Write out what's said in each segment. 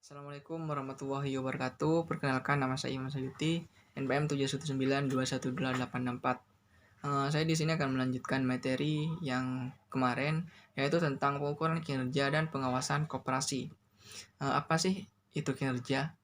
Assalamualaikum warahmatullahi wabarakatuh. Perkenalkan, nama saya Iman Sayuti, NPM 719212864. Saya di sini akan melanjutkan materi yang kemarin, yaitu tentang pengukuran kinerja dan pengawasan koperasi. Apa sih itu kinerja?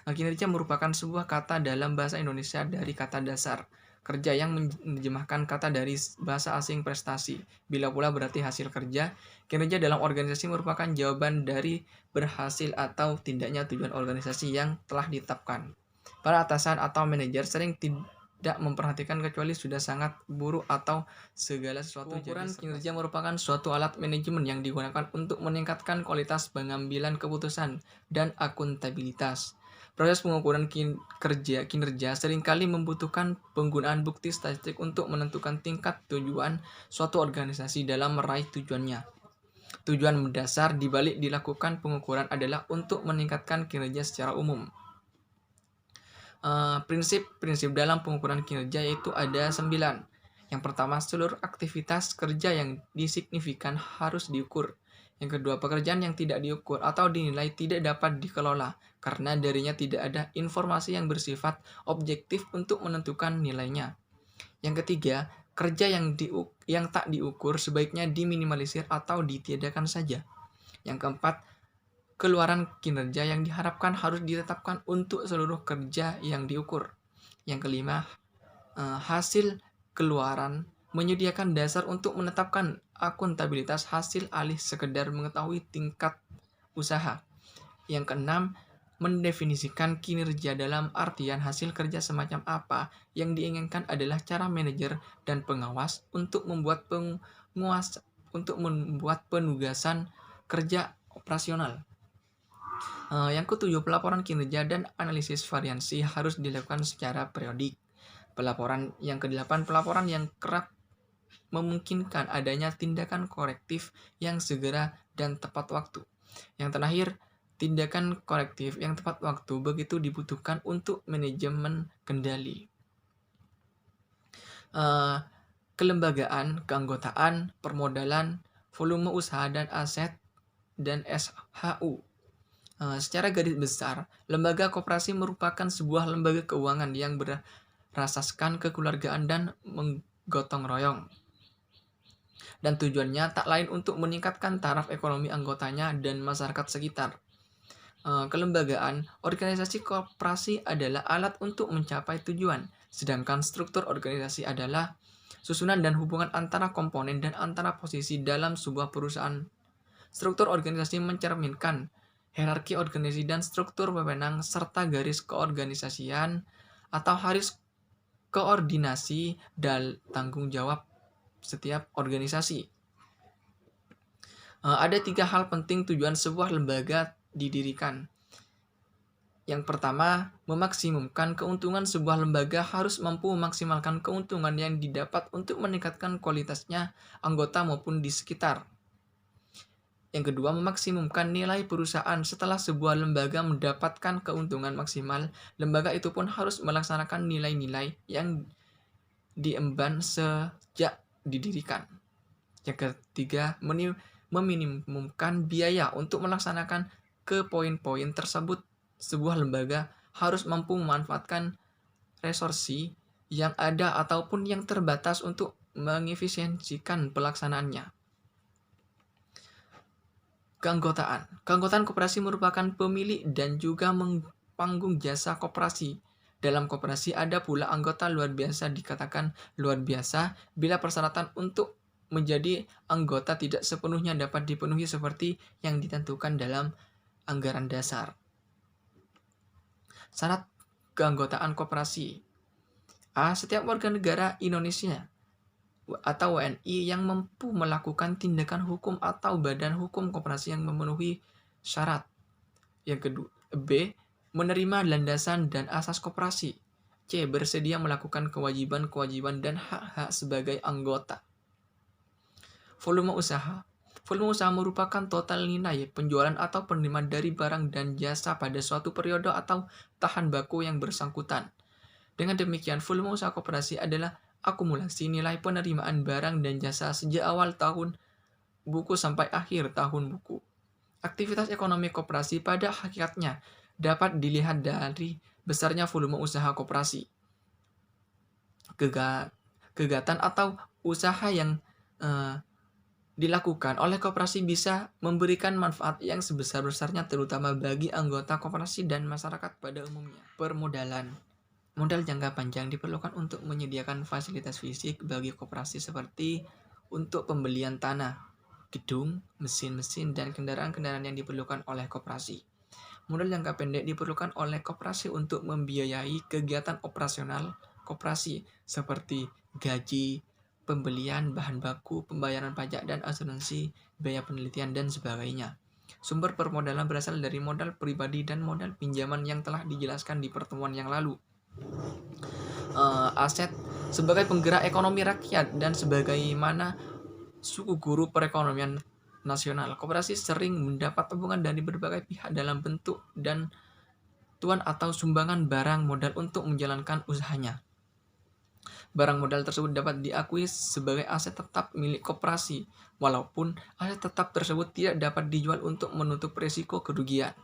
Kinerja merupakan sebuah kata dalam bahasa Indonesia dari kata dasar kerja yang menerjemahkan kata dari bahasa asing prestasi. Bila pula berarti hasil kerja, kinerja dalam organisasi merupakan jawaban dari berhasil atau tidaknya tujuan organisasi yang telah ditetapkan. Para atasan atau manajer sering tidak memperhatikan kecuali sudah sangat buruk atau segala sesuatu. Pengukuran kinerja merupakan suatu alat manajemen yang digunakan untuk meningkatkan kualitas pengambilan keputusan dan akuntabilitas. Proses pengukuran kinerja seringkali membutuhkan penggunaan bukti statistik untuk menentukan tingkat tujuan suatu organisasi dalam meraih tujuannya. Tujuan mendasar dibalik dilakukan pengukuran adalah untuk meningkatkan kinerja secara umum. Prinsip-prinsip dalam pengukuran kinerja yaitu ada 9. Yang pertama, seluruh aktivitas kerja yang disignifikan harus diukur. Yang kedua, pekerjaan yang tidak diukur atau dinilai tidak dapat dikelola karena darinya tidak ada informasi yang bersifat objektif untuk menentukan nilainya. Yang ketiga, kerja yang tak diukur sebaiknya diminimalisir atau ditiadakan saja. Yang keempat, keluaran kinerja yang diharapkan harus ditetapkan untuk seluruh kerja yang diukur. Yang kelima, hasil keluaran menyediakan dasar untuk menetapkan akuntabilitas hasil alih sekedar mengetahui tingkat usaha. Yang keenam, mendefinisikan kinerja dalam artian hasil kerja semacam apa. Yang diinginkan adalah cara manajer dan pengawas untuk membuat penugasan kerja operasional. Yang ketujuh, pelaporan kinerja dan analisis variansi harus dilakukan secara periodik. Yang kedelapan, pelaporan yang kerap memungkinkan adanya tindakan korektif yang segera dan tepat waktu. Yang terakhir, tindakan korektif yang tepat waktu begitu dibutuhkan untuk manajemen kendali. Kelembagaan, keanggotaan, permodalan, volume usaha dan aset, dan SHU. Secara garis besar, lembaga koperasi merupakan sebuah lembaga keuangan yang berasaskan kekeluargaan dan menggotong royong. Dan tujuannya tak lain untuk meningkatkan taraf ekonomi anggotanya dan masyarakat sekitar. Kelembagaan, organisasi koperasi adalah alat untuk mencapai tujuan, sedangkan struktur organisasi adalah susunan dan hubungan antara komponen dan antara posisi dalam sebuah perusahaan. Struktur organisasi mencerminkan hierarki organisasi dan struktur wewenang serta garis keorganisasian atau garis koordinasi dan tanggung jawab setiap organisasi. Ada 3 hal penting tujuan sebuah lembaga didirikan. Yang pertama, memaksimumkan keuntungan. Sebuah lembaga harus mampu memaksimalkan keuntungan yang didapat untuk meningkatkan kualitasnya anggota maupun di sekitar. Yang kedua, memaksimumkan nilai perusahaan. Setelah sebuah lembaga mendapatkan keuntungan maksimal, lembaga itu pun harus melaksanakan nilai-nilai yang diemban sejak didirikan. Yang ketiga, meminimumkan biaya untuk melaksanakan ke poin-poin tersebut. Sebuah lembaga harus mampu memanfaatkan resursi yang ada ataupun yang terbatas untuk mengefisiensikan pelaksanaannya. Keanggotaan koperasi merupakan pemilik dan juga panggung jasa koperasi. Dalam koperasi ada pula anggota luar biasa. Dikatakan luar biasa bila persyaratan untuk menjadi anggota tidak sepenuhnya dapat dipenuhi seperti yang ditentukan dalam anggaran dasar. Syarat keanggotaan koperasi. Setiap warga negara Indonesia atau WNI yang mampu melakukan tindakan hukum atau badan hukum koperasi yang memenuhi syarat. Yang kedua, B. Menerima landasan dan asas koperasi. C. Bersedia melakukan kewajiban-kewajiban dan hak-hak sebagai anggota. Volume usaha. Volume usaha merupakan total nilai penjualan atau penerimaan dari barang dan jasa pada suatu periode atau tahan baku yang bersangkutan. Dengan demikian, volume usaha koperasi adalah akumulasi nilai penerimaan barang dan jasa sejak awal tahun buku sampai akhir tahun buku. Aktivitas ekonomi koperasi pada hakikatnya dapat dilihat dari besarnya volume usaha koperasi, kega- kegiatan atau usaha yang eh, dilakukan oleh koperasi bisa memberikan manfaat yang sebesar-besarnya terutama bagi anggota koperasi dan masyarakat pada umumnya. Permodalan. Modal jangka panjang diperlukan untuk menyediakan fasilitas fisik bagi koperasi seperti untuk pembelian tanah, gedung, mesin-mesin, dan kendaraan-kendaraan yang diperlukan oleh koperasi. Modal jangka pendek diperlukan oleh koperasi untuk membiayai kegiatan operasional koperasi seperti gaji, pembelian bahan baku, pembayaran pajak dan asuransi, biaya penelitian, dan sebagainya. Sumber permodalan berasal dari modal pribadi dan modal pinjaman yang telah dijelaskan di pertemuan yang lalu. Aset sebagai penggerak ekonomi rakyat dan sebagaimana suku guru perekonomian nasional, koperasi sering mendapat tabungan dari berbagai pihak dalam bentuk dan tuan atau sumbangan barang modal untuk menjalankan usahanya. Barang modal tersebut dapat diakui sebagai aset tetap milik koperasi, walaupun aset tetap tersebut tidak dapat dijual untuk menutup risiko kerugian.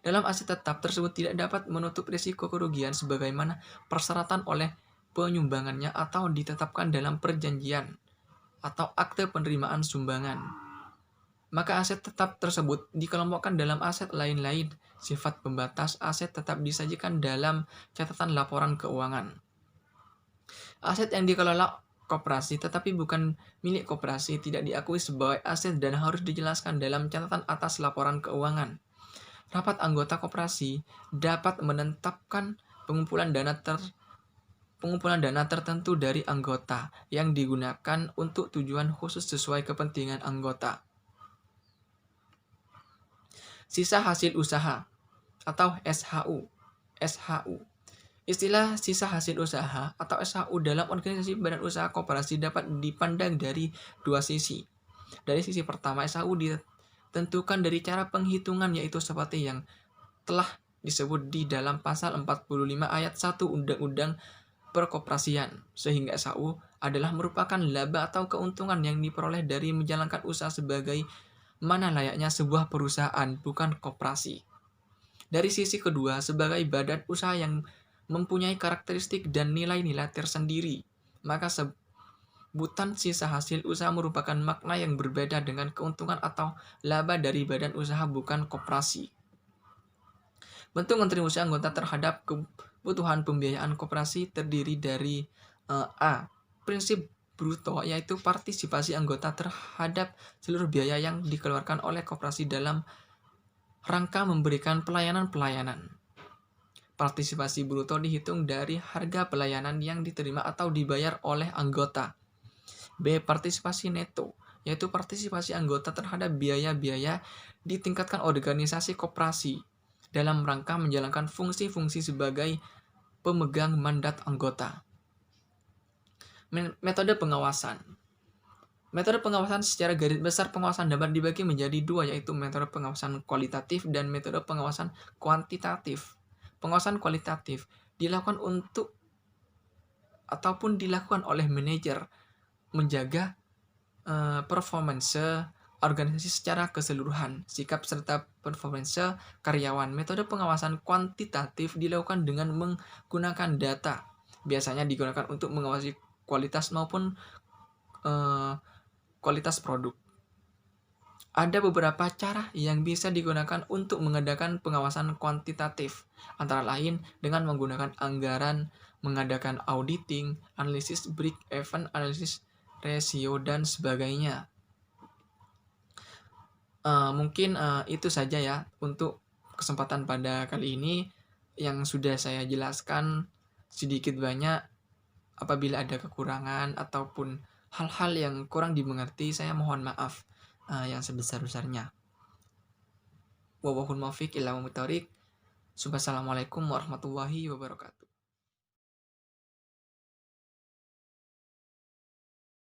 Dalam aset tetap tersebut tidak dapat menutup risiko kerugian sebagaimana persyaratan oleh penyumbangannya atau ditetapkan dalam perjanjian atau akte penerimaan sumbangan. Maka aset tetap tersebut dikelompokkan dalam aset lain-lain. Sifat pembatas aset tetap disajikan dalam catatan laporan keuangan. Aset yang dikelola koperasi tetapi bukan milik koperasi tidak diakui sebagai aset dan harus dijelaskan dalam catatan atas laporan keuangan. Rapat anggota koperasi dapat menetapkan pengumpulan dana tertentu dari anggota yang digunakan untuk tujuan khusus sesuai kepentingan anggota. Sisa hasil usaha atau SHU. SHU. Istilah sisa hasil usaha atau SHU dalam organisasi badan usaha koperasi dapat dipandang dari dua sisi. Dari sisi pertama, SHU ditentukan dari cara penghitungan yaitu seperti yang telah disebut di dalam pasal 45 ayat 1 Undang-Undang Perkoperasian, sehingga SHU adalah merupakan laba atau keuntungan yang diperoleh dari menjalankan usaha sebagai mana layaknya sebuah perusahaan, bukan koperasi. Dari sisi kedua, sebagai badan usaha yang mempunyai karakteristik dan nilai-nilai tersendiri, maka sebutan sisa hasil usaha merupakan makna yang berbeda dengan keuntungan atau laba dari badan usaha bukan koperasi. Bentuk kontribusi anggota terhadap kebutuhan pembiayaan koperasi terdiri dari A. Prinsip bruto, yaitu partisipasi anggota terhadap seluruh biaya yang dikeluarkan oleh koperasi dalam rangka memberikan pelayanan-pelayanan. Partisipasi bruto dihitung dari harga pelayanan yang diterima atau dibayar oleh anggota. B. Partisipasi neto, yaitu partisipasi anggota terhadap biaya-biaya ditingkatkan organisasi koperasi dalam rangka menjalankan fungsi-fungsi sebagai pemegang mandat anggota. Metode pengawasan. Metode pengawasan secara garis besar pengawasan dapat dibagi menjadi dua, yaitu metode pengawasan kualitatif dan metode pengawasan kuantitatif. Pengawasan kualitatif dilakukan dilakukan oleh manajer menjaga performance organisasi secara keseluruhan, sikap serta performance karyawan. Metode pengawasan kuantitatif dilakukan dengan menggunakan data. Biasanya digunakan untuk mengawasi kualitas maupun kualitas produk. Ada beberapa cara yang bisa digunakan untuk mengadakan pengawasan kuantitatif, antara lain dengan menggunakan anggaran, mengadakan auditing, analisis break-even, analisis rasio, dan sebagainya. Mungkin itu saja ya untuk kesempatan pada kali ini yang sudah saya jelaskan sedikit banyak. Apabila ada kekurangan ataupun hal-hal yang kurang dimengerti, saya mohon maaf yang sebesar-besarnya. Wallahul muwaffiq ila aqwamit thoriq. Assalamualaikum warahmatullahi wabarakatuh.